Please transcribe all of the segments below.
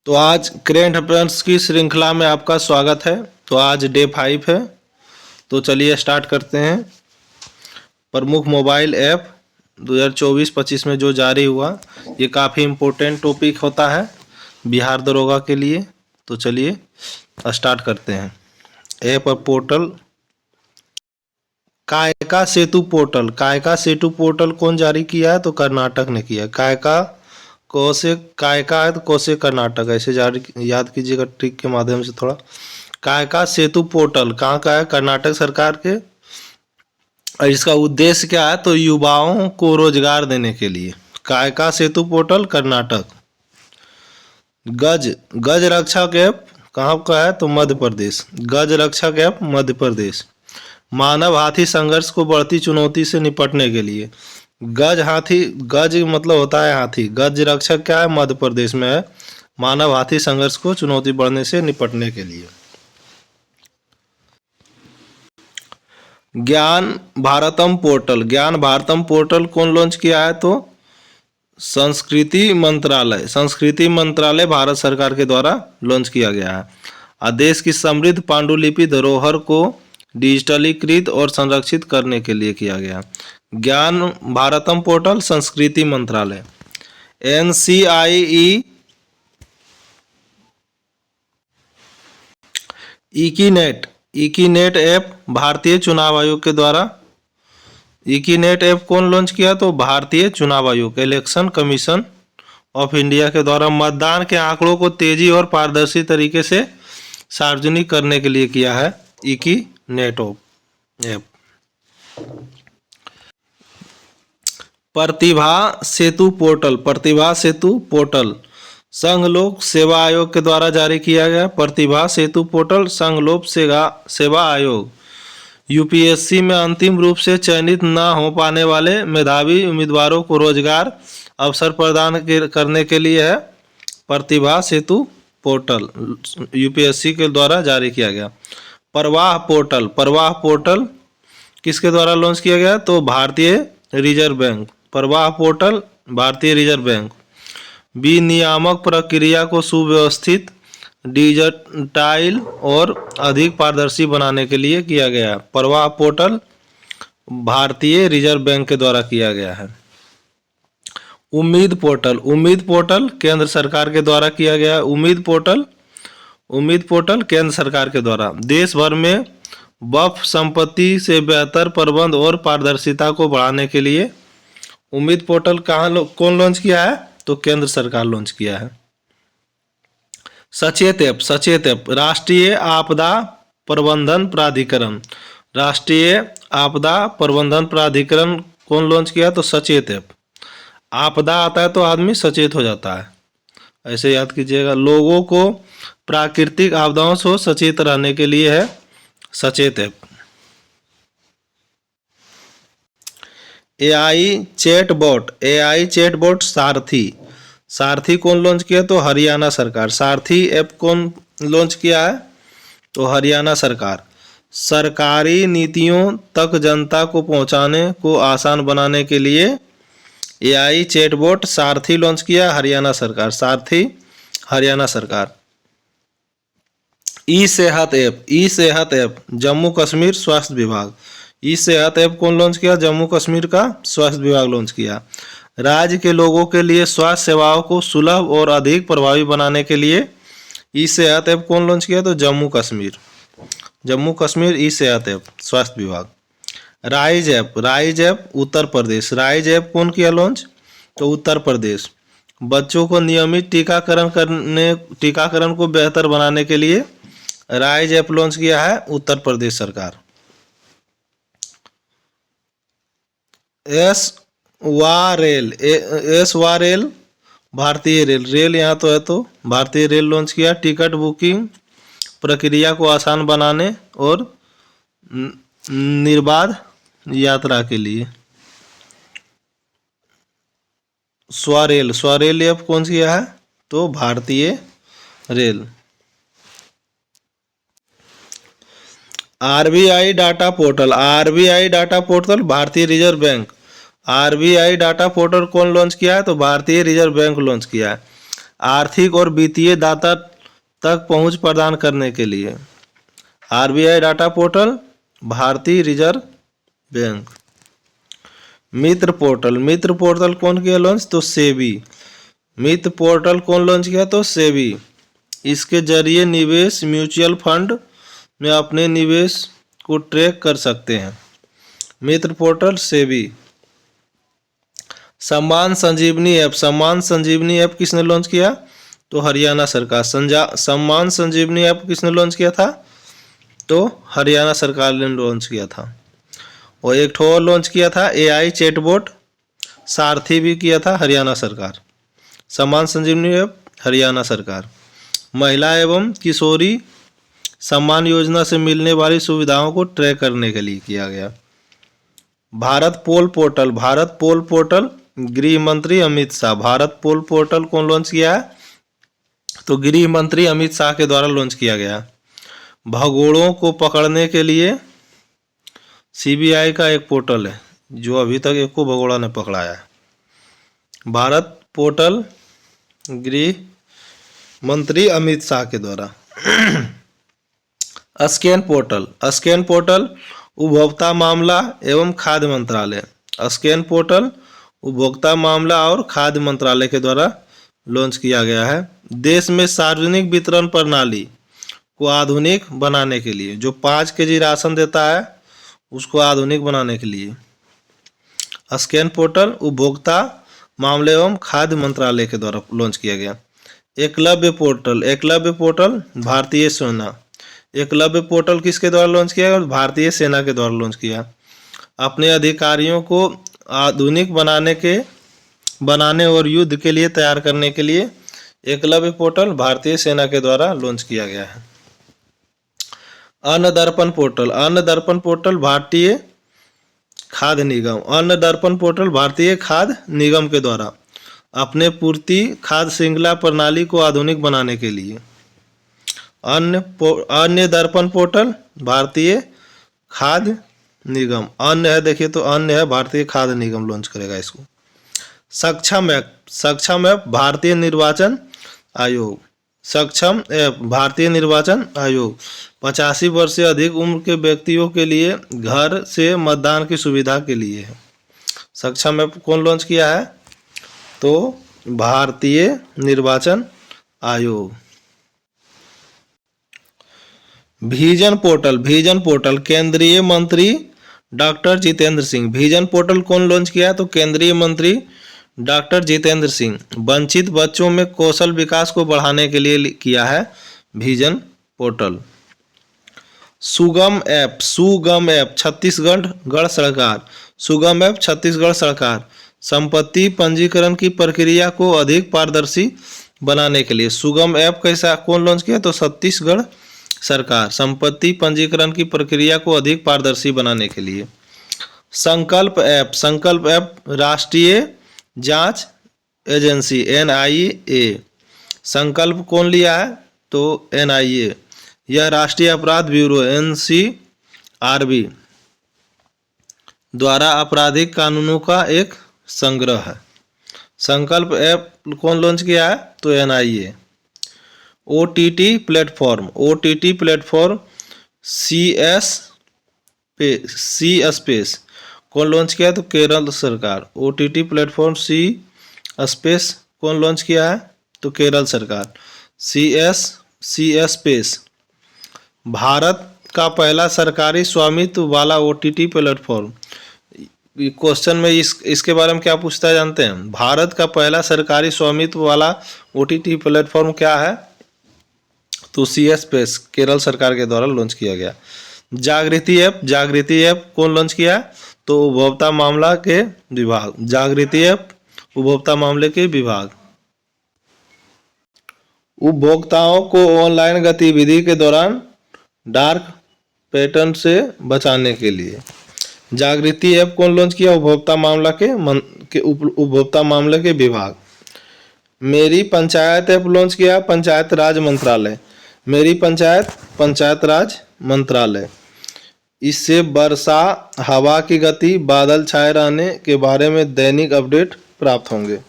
तो आज current affairs की श्रृंखला में आपका स्वागत है। तो आज डे 5 है। तो चलिए स्टार्ट करते हैं। प्रमुख मोबाइल ऐप 2024-25 में जो जारी हुआ, ये काफ़ी इम्पोर्टेंट टॉपिक होता है बिहार दरोगा के लिए। तो चलिए स्टार्ट करते हैं। ऐप और पोर्टल कायका सेतु पोर्टल कौन जारी किया है? तो कर्नाटक ने किया। कायका है तो कोसे कर्नाटक, ऐसे जारी याद कीजिएगा ट्रिक के माध्यम से थोड़ा। कायका सेतु पोर्टल कहाँ का है? कर्नाटक सरकार के। और इसका उद्देश्य क्या है? तो युवाओं को रोजगार देने के लिए। कायका सेतु पोर्टल कर्नाटक। गज रक्षक ऐप कहाँ का है? तो मध्य प्रदेश। गज रक्षक ऐप मध्य प्रदेश। मानव हाथी संघर्ष को बढ़ती चुनौती से निपटने के लिए। गज मतलब होता है हाथी। गज रक्षक क्या है? मध्य प्रदेश में है। मानव हाथी संघर्ष को चुनौती बढ़ने से निपटने के लिए। ज्ञान भारतम पोर्टल कौन लॉन्च किया है? तो संस्कृति मंत्रालय भारत सरकार के द्वारा लॉन्च किया गया है। देश की समृद्ध पांडुलिपि धरोहर को डिजिटलीकृत और संरक्षित करने के लिए किया गया। ज्ञान भारतम पोर्टल संस्कृति मंत्रालय। NCIE इकीनेट ऐप भारतीय चुनाव आयोग के द्वारा। इकीनेट ऐप कौन लॉन्च किया? तो भारतीय चुनाव आयोग, इलेक्शन कमीशन ऑफ इंडिया के द्वारा मतदान के आंकड़ों को तेजी और पारदर्शी तरीके से सार्वजनिक करने के लिए किया है इकीनेट ऐप। प्रतिभा सेतु पोर्टल संघ लोक सेवा आयोग के द्वारा जारी किया गया। प्रतिभा सेतु पोर्टल संघ लोक सेवा आयोग UPSC में अंतिम रूप से चयनित न हो पाने वाले मेधावी उम्मीदवारों को रोजगार अवसर प्रदान करने के लिए है। प्रतिभा सेतु पोर्टल UPSC के द्वारा जारी किया गया। प्रवाह पोर्टल किसके द्वारा लॉन्च किया गया? तो भारतीय रिजर्व बैंक। प्रवाह पोर्टल भारतीय रिजर्व बैंक। विनियामक प्रक्रिया को सुव्यवस्थित, डिजिटाइल और अधिक पारदर्शी बनाने के लिए किया गया। प्रवाह पोर्टल भारतीय रिजर्व बैंक के द्वारा किया गया है। उम्मीद पोर्टल केंद्र सरकार के द्वारा किया गया है। उम्मीद पोर्टल केंद्र सरकार के द्वारा देश भर में वक्फ संपत्ति से बेहतर प्रबंध और पारदर्शिता को बढ़ाने के लिए उम्मीद पोर्टल कौन लॉन्च किया है? तो केंद्र सरकार लॉन्च किया है। सचेत ऐप राष्ट्रीय आपदा प्रबंधन प्राधिकरण कौन लॉन्च किया? तो सचेत ऐप। आपदा आता है तो आदमी सचेत हो जाता है, ऐसे याद कीजिएगा। लोगों को प्राकृतिक आपदाओं से सचेत रहने के लिए है सचेत ऐप। AI चैटबॉट सारथी कौन लॉन्च किया? तो हरियाणा सरकार। सारथी ऐप कौन लॉन्च किया है? तो हरियाणा सरकार। सरकारी नीतियों तक जनता को पहुंचाने को आसान बनाने के लिए AI चैटबॉट सारथी लॉन्च किया हरियाणा सरकार। सारथी हरियाणा सरकार। ई सेहत ऐप जम्मू कश्मीर स्वास्थ्य विभाग। ई सेहत ऐप कौन लॉन्च किया? जम्मू कश्मीर का स्वास्थ्य विभाग लॉन्च किया। राज्य के लोगों के लिए स्वास्थ्य सेवाओं को सुलभ और अधिक प्रभावी बनाने के लिए ई सेहत ऐप कौन लॉन्च किया? तो जम्मू कश्मीर ई सेहत ऐप स्वास्थ्य विभाग। Rise app Uttar Pradesh. Rise app कौन किया लॉन्च? तो उत्तर प्रदेश। बच्चों को नियमित टीकाकरण को बेहतर बनाने के लिए राइज ऐप लॉन्च किया है उत्तर प्रदेश सरकार। एस वा रेल भारतीय रेल यहाँ तो है, तो भारतीय रेल लॉन्च किया टिकट बुकिंग प्रक्रिया को आसान बनाने और निर्बाध यात्रा के लिए। स्वरेल ऐप कौन सी है? तो भारतीय रेल। RBI डाटा पोर्टल भारतीय reserve bank. RBI data portal कौन लॉन्च किया है? तो भारतीय रिजर्व बैंक लॉन्च किया है। आर्थिक और वित्तीय डाटा तक पहुंच प्रदान करने के लिए। आरबीआई डाटा पोर्टल, भारतीय रिजर्व बैंक। मित्र पोर्टल, मित्र पोर्टल कौन किया लॉन्च? तो सेबी। मित्र पोर्टल कौन लॉन्च किया? तो सेबी। इसके जरिए निवेश म्यूचुअल फंड में अपने निवेश को ट्रैक कर सकते हैं। मित्र पोर्टल सेबी। सम्मान संजीवनी ऐप, सम्मान संजीवनी ऐप किसने लॉन्च किया? तो हरियाणा सरकार। सम्मान संजीवनी ऐप किसने लॉन्च किया था? तो हरियाणा सरकार ने लॉन्च किया था। और एक ठो और लॉन्च किया था एआई चैटबॉट सारथी भी किया था हरियाणा सरकार। सम्मान संजीवनी ऐप हरियाणा सरकार। महिला एवं किशोरी सम्मान योजना से मिलने वाली सुविधाओं को ट्रैक करने के लिए किया गया। भारत पोल पोर्टल, भारत पोल पोर्टल गृह मंत्री अमित शाह। भारत पोल पोर्टल कौन लॉन्च किया है? तो गृह मंत्री अमित शाह के द्वारा लॉन्च किया गया। भगोड़ों को पकड़ने के लिए सीबीआई का एक पोर्टल है जो अभी तक एक को भगोड़ा ने पकड़ाया है। भारत पोर्टल गृह मंत्री अमित शाह के द्वारा। स्कैन पोर्टल, स्कैन पोर्टल उपभोक्ता मामला एवं खाद्य मंत्रालय। स्कैन पोर्टल उपभोक्ता मामला और खाद्य मंत्रालय के द्वारा लॉन्च किया गया है। देश में सार्वजनिक वितरण प्रणाली को आधुनिक बनाने के लिए, जो 5 केजी राशन देता है उसको आधुनिक बनाने के लिए स्कैन पोर्टल उपभोक्ता मामले एवं खाद्य मंत्रालय के द्वारा लॉन्च किया गया। एकलव्य पोर्टल, एकलव्य पोर्टल भारतीय सेना। एकलव्य पोर्टल किसके द्वारा लॉन्च किया? भारतीय सेना के द्वारा लॉन्च किया। अपने अधिकारियों को आधुनिक बनाने और युद्ध के लिए तैयार करने के लिए एकलव्य पोर्टल भारतीय सेना के द्वारा लॉन्च किया गया है। अन्न दर्पण पोर्टल, अन्न दर्पण पोर्टल भारतीय खाद्य निगम। अन्न दर्पण पोर्टल भारतीय खाद्य निगम के द्वारा अपने पूर्ति खाद्य श्रृंखला प्रणाली को आधुनिक बनाने के लिए। अन्य दर्पण पोर्टल भारतीय खाद्य निगम। अन्य है, देखिए तो अन्य है, भारतीय खाद्य निगम लॉन्च करेगा इसको। सक्षम ऐप, सक्षम ऐप भारतीय निर्वाचन आयोग। सक्षम ऐप भारतीय निर्वाचन आयोग 85 वर्ष से अधिक उम्र के व्यक्तियों के लिए घर से मतदान की सुविधा के लिए है। सक्षम ऐप कौन लॉन्च किया है? तो भारतीय निर्वाचन आयोग। विजन पोर्टल, विजन पोर्टल केंद्रीय मंत्री doctor Jitendra Singh. Vision portal कौन लॉन्च किया है? तो केंद्रीय मंत्री डॉक्टर जितेंद्र सिंह। वंचित बच्चों में कौशल विकास को बढ़ाने के लिए किया है विजन पोर्टल। सुगम ऐप, सुगम ऐप छत्तीसगढ़ सरकार। सुगम ऐप छत्तीसगढ़ सरकार संपत्ति पंजीकरण की प्रक्रिया को अधिक पारदर्शी बनाने के लिए सुगम ऐप कैसा कौन लॉन्च किया? तो छत्तीसगढ़ सरकार संपत्ति पंजीकरण की प्रक्रिया को अधिक पारदर्शी बनाने के लिए। संकल्प ऐप, संकल्प ऐप राष्ट्रीय जांच एजेंसी एनआईए। संकल्प कौन लिया है? तो एनआईए। यह राष्ट्रीय अपराध ब्यूरो एनसीआरबी द्वारा आपराधिक कानूनों का एक संग्रह है। संकल्प ऐप कौन लॉन्च किया है? तो NIA. OTT platform, OTT platform C space कौन लॉन्च किया है? तो केरल सरकार। ओटीटी प्लेटफॉर्म सी स्पेस कौन लॉन्च किया है? तो केरल सरकार। सी स्पेस भारत का पहला सरकारी स्वामित्व वाला ओटीटी प्लेटफॉर्म। क्वेश्चन में इसके बारे में क्या पूछता है जानते हैं? भारत का पहला सरकारी स्वामित्व वाला ओटीटी प्लेटफॉर्म क्या है? तो सी स्पेस केरल सरकार के द्वारा लॉन्च किया गया। जागृति ऐप, जागृति ऐप कौन लॉन्च किया? तो उपभोक्ता मामला के विभाग। जागृति ऐप उपभोक्ता मामले के विभाग। उपभोक्ताओं को ऑनलाइन गतिविधि के दौरान डार्क पैटर्न से बचाने के लिए जागृति ऐप कौन लॉन्च किया? उपभोक्ता मामला के उपभोक्ता मामले के विभाग। मेरी पंचायत ऐप लॉन्च किया पंचायत राज मंत्रालय। मेरी पंचायत पंचायत राज मंत्रालय। इससे वर्षा, हवा की गति, बादल छाए रहने के बारे में दैनिक अपडेट प्राप्त होंगे।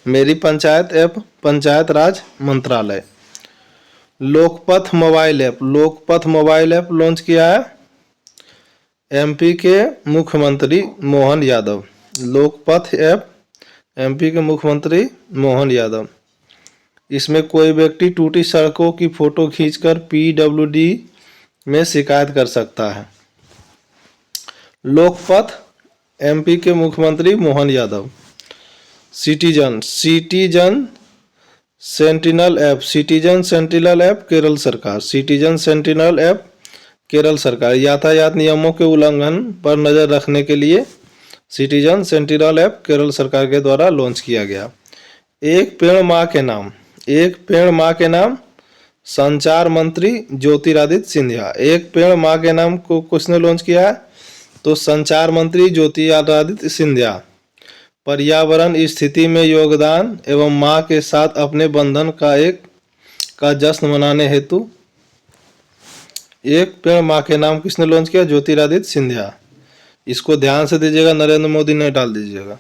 मेरी पंचायत ऐप पंचायत राज मंत्रालय। लोकपथ मोबाइल ऐप लॉन्च किया है एमपी के मुख्यमंत्री मोहन यादव। लोकपथ ऐप एमपी के मुख्यमंत्री मोहन यादव। इसमें कोई व्यक्ति टूटी सड़कों की फोटो खींचकर पीडब्ल्यूडी में शिकायत कर सकता है। लोकपथ एमपी के मुख्यमंत्री Mohan Yadav. Citizen sentinel app Kerala सरकार। सिटीजन सेंटिनल ऐप केरल सरकार। यातायात नियमों के उल्लंघन पर नजर रखने के लिए सिटीजन सेंटिनल ऐप केरल सरकार के द्वारा लॉन्च किया गया। एक पेड़ माँ के नाम संचार मंत्री ज्योतिरादित्य सिंधिया। एक पेड़ माँ के नाम को किसने लॉन्च किया है? तो संचार मंत्री ज्योतिरादित्य सिंधिया। पर्यावरण स्थिति में योगदान एवं माँ के साथ अपने बंधन का जश्न मनाने हेतु एक पेड़ माँ के नाम किसने लॉन्च किया? ज्योतिरादित्य सिंधिया। इसको ध्यान से दीजिएगा, नरेंद्र मोदी नहीं डाल दीजिएगा,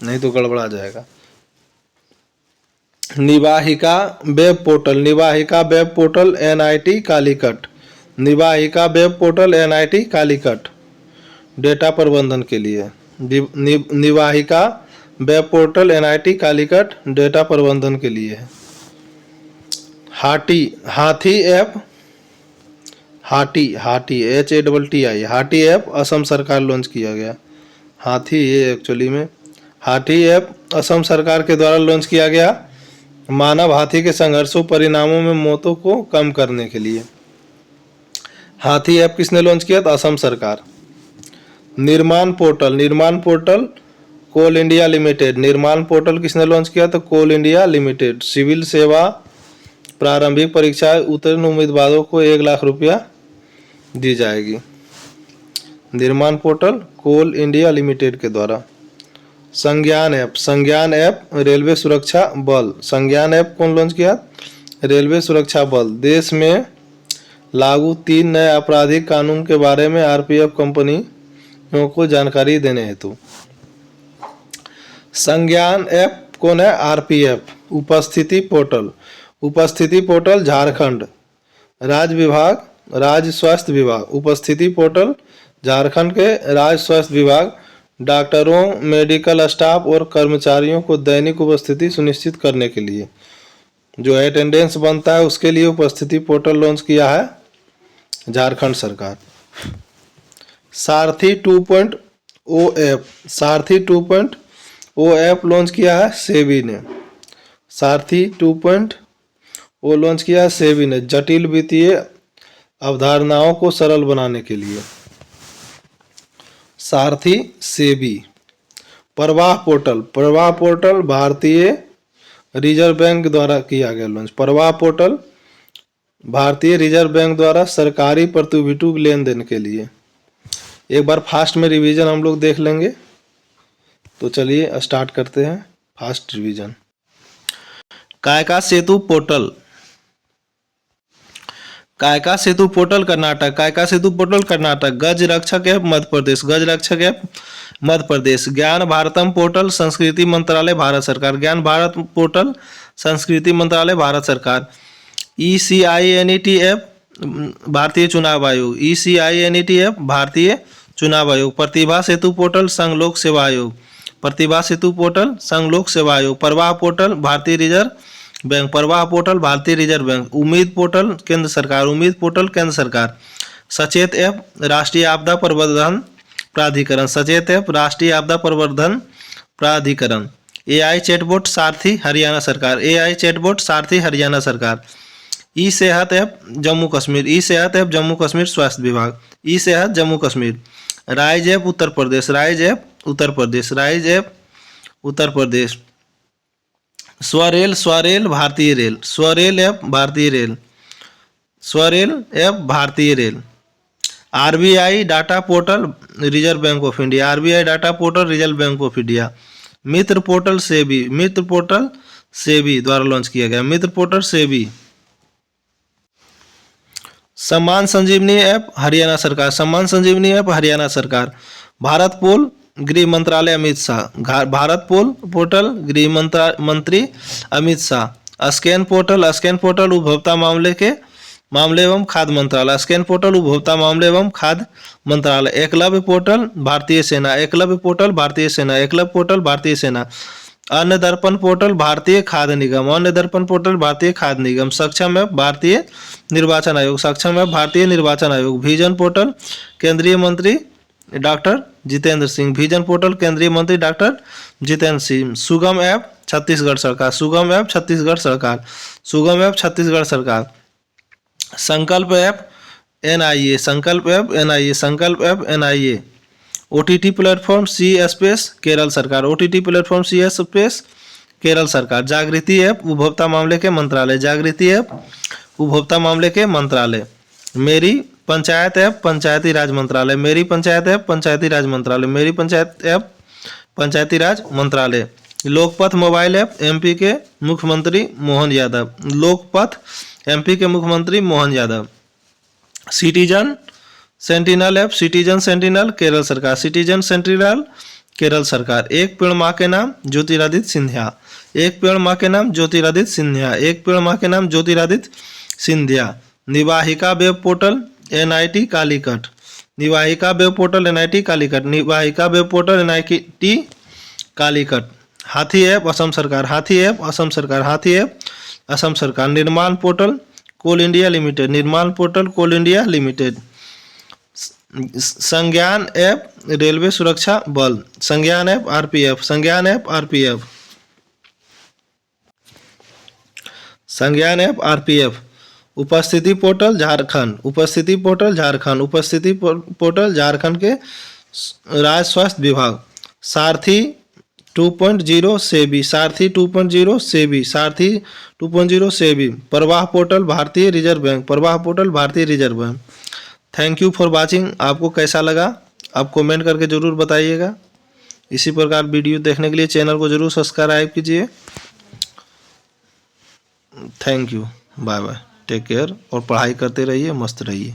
नहीं तो गड़बड़ा जाएगा। Nivahika web portal NIT Calicut. Nivahika web portal NIT Calicut data प्रबंधन के लिए। Nivahika web portal NIT Calicut data प्रबंधन के लिए है। हाथी ऐप हाथी ऐप असम सरकार लॉन्च किया गया। हाथी ऐप असम सरकार के द्वारा लॉन्च किया गया मानव हाथी के संघर्षों परिणामों में मौतों को कम करने के लिए। हाथी ऐप किसने लॉन्च किया? था असम सरकार। निर्माण पोर्टल कोल इंडिया लिमिटेड। निर्माण पोर्टल किसने लॉन्च किया? तो कोल इंडिया लिमिटेड। सिविल सेवा प्रारंभिक परीक्षा उत्तीर्ण उम्मीदवारों को 1 लाख रुपया दी जाएगी। निर्माण पोर्टल कोल इंडिया लिमिटेड के द्वारा। संज्ञान ऐप रेलवे सुरक्षा बल। संज्ञान ऐप कौन लॉन्च किया? रेलवे सुरक्षा बल। देश में लागू 3 नए आपराधिक कानून के बारे में आरपीएफ कंपनियों को जानकारी देने हेतु। संज्ञान ऐप कौन है? आरपीएफ। उपस्थिति पोर्टल झारखंड राज्य स्वास्थ्य विभाग। उपस्थिति पोर्टल झारखंड के राज्य स्वास्थ्य विभाग डॉक्टरों, मेडिकल स्टाफ और कर्मचारियों को दैनिक उपस्थिति सुनिश्चित करने के लिए जो अटेंडेंस बनता है उसके लिए उपस्थिति पोर्टल लॉन्च किया है झारखंड सरकार। सारथी 2.0 ऐप लॉन्च किया है सेबी ने। सारथी 2.0 लॉन्च किया है सेबी ने जटिल वित्तीय अवधारणाओं को सरल बनाने के लिए। सारथी सेबी। प्रवाह पोर्टल भारतीय रिजर्व बैंक द्वारा किया गया लॉन्च। प्रवाह पोर्टल भारतीय रिजर्व बैंक द्वारा सरकारी प्रतिभूतियों लेन देन के लिए। एक बार फास्ट में रिवीजन हम लोग देख लेंगे। तो चलिए स्टार्ट करते हैं फास्ट रिवीजन। कायका सेतु पोर्टल कर्नाटक। गज रक्षक ऐप मध्य प्रदेश। ज्ञान भारतम पोर्टल संस्कृति मंत्रालय भारत सरकार। ज्ञान भारत पोर्टल संस्कृति मंत्रालय भारत सरकार। ECINET ऐप भारतीय चुनाव आयोग। ECINET ऐप भारतीय चुनाव आयोग। प्रतिभा सेतु पोर्टल संघ लोक सेवा आयोग। प्रतिभा सेतु पोर्टल संघ लोक सेवा आयोग। प्रवाह पोर्टल भारतीय रिजर्व बैंक। प्रवाह पोर्टल भारतीय रिजर्व बैंक। उम्मीद पोर्टल केंद्र सरकार। सचेत ऐप राष्ट्रीय आपदा प्रबंधन प्राधिकरण। AI चैटबॉट सारथी हरियाणा सरकार। ई सेहत ऐप जम्मू कश्मीर स्वास्थ्य विभाग। ई सेहत जम्मू कश्मीर। Rise app Uttar Pradesh. स्वरेल भारतीय रेल। स्वरेल ऐप भारतीय rail. RBI data portal reserve bank of India. Mitra portal SEBI द्वारा लॉन्च किया गया। मित्र पोर्टल सेबी। सम्मान संजीवनी ऐप हरियाणा सरकार। भारत पोल गृह मंत्रालय अमित शाह। भारत पोर्टल गृह मंत्री अमित शाह। स्कैन पोर्टल उपभोक्ता मामले एवं खाद्य मंत्रालय। स्कैन पोर्टल उपभोक्ता मामले एवं खाद्य मंत्रालय। एकलव्य पोर्टल भारतीय सेना। एकलव्य पोर्टल भारतीय सेना। एकलव्य पोर्टल भारतीय सेना। अन्न दर्पण पोर्टल भारतीय खाद्य निगम। अन्न दर्पण पोर्टल भारतीय खाद्य निगम। सक्षम ऐप भारतीय निर्वाचन आयोग। सक्षम ऐप भारतीय निर्वाचन आयोग। विजन पोर्टल केंद्रीय मंत्री doctor Jitendra Singh. Vision portal केंद्रीय मंत्री डॉक्टर जितेंद्र सिंह। सुगम ऐप छत्तीसगढ़ सरकार। सुगम ऐप छत्तीसगढ़ सरकार। सुगम ऐप छत्तीसगढ़ सरकार। संकल्प ऐप NIA। संकल्प ऐप NIA। संकल्प app NIA। OTT platform C space Kerala सरकार। OTT platform C space Kerala सरकार। जागृति ऐप उपभोक्ता मामले के मंत्रालय। जागृति ऐप उपभोक्ता मामले के मंत्रालय। मेरी पंचायत ऐप पंचायती राज मंत्रालय। मेरी पंचायत ऐप पंचायती राज मंत्रालय। मेरी पंचायत ऐप पंचायती राज मंत्रालय। लोकपथ मोबाइल ऐप MP के मुख्यमंत्री मोहन यादव। लोकपथ MP के मुख्यमंत्री Mohan Yadav. Citizen sentinel app citizen sentinel Kerala सरकार। सिटीजन सेंटिनल केरल सरकार। एक पेड़ माँ के नाम ज्योतिरादित्य सिंधिया। एक पेड़ माँ के नाम ज्योतिरादित्य सिंधिया। एक पेड़ माँ के नाम Jyotiraditya Scindia. Nivahika web portal NIT Calicut. Nivahika web portal NIT Calicut. Nivahika web portal NIT Calicut. हाथी ऐप असम सरकार। हाथी ऐप असम सरकार। हाथी ऐप असम सरकार। निर्माण पोर्टल कोल इंडिया लिमिटेड। निर्माण पोर्टल कोल इंडिया लिमिटेड। संज्ञान ऐप रेलवे सुरक्षा बल। संज्ञान ऐप RPF। संज्ञान ऐप RPF। संज्ञान ऐप RPF। उपस्थिति पोर्टल झारखंड। उपस्थिति पोर्टल झारखंड। उपस्थिति पोर्टल झारखंड के राज्य स्वास्थ्य विभाग। सारथी 2.0 सेबी। सारथी 2.0 सेबी। सारथी 2.0 सेबी। प्रवाह पोर्टल भारतीय रिजर्व बैंक। प्रवाह पोर्टल भारतीय reserve bank. Thank you for watching. आपको कैसा लगा आप कमेंट करके ज़रूर बताइएगा। इसी प्रकार वीडियो देखने के लिए चैनल को ज़रूर सब्सक्राइब कीजिए। Thank you. Bye bye. Take care और पढ़ाई करते रहिए, मस्त रहिए।